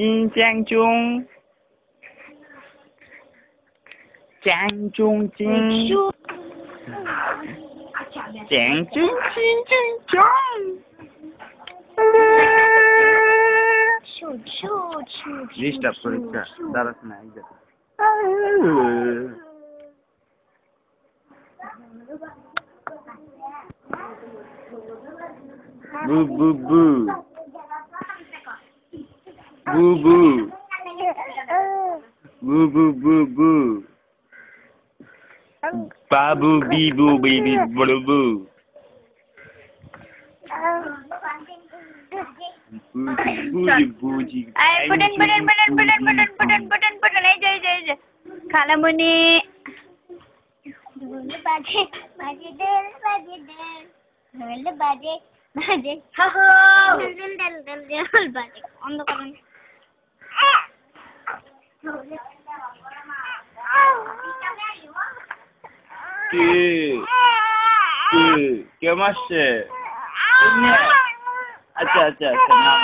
金江中，江中金，江中金江中。ডিস্টার্ব করিস দাঁড়াস না বু বু বু বু বু বু বু বু বু বাবু বিবু বিবি বড় বু খালামণি কে মারছে? আচ্ছা আচ্ছা আচ্ছা নাম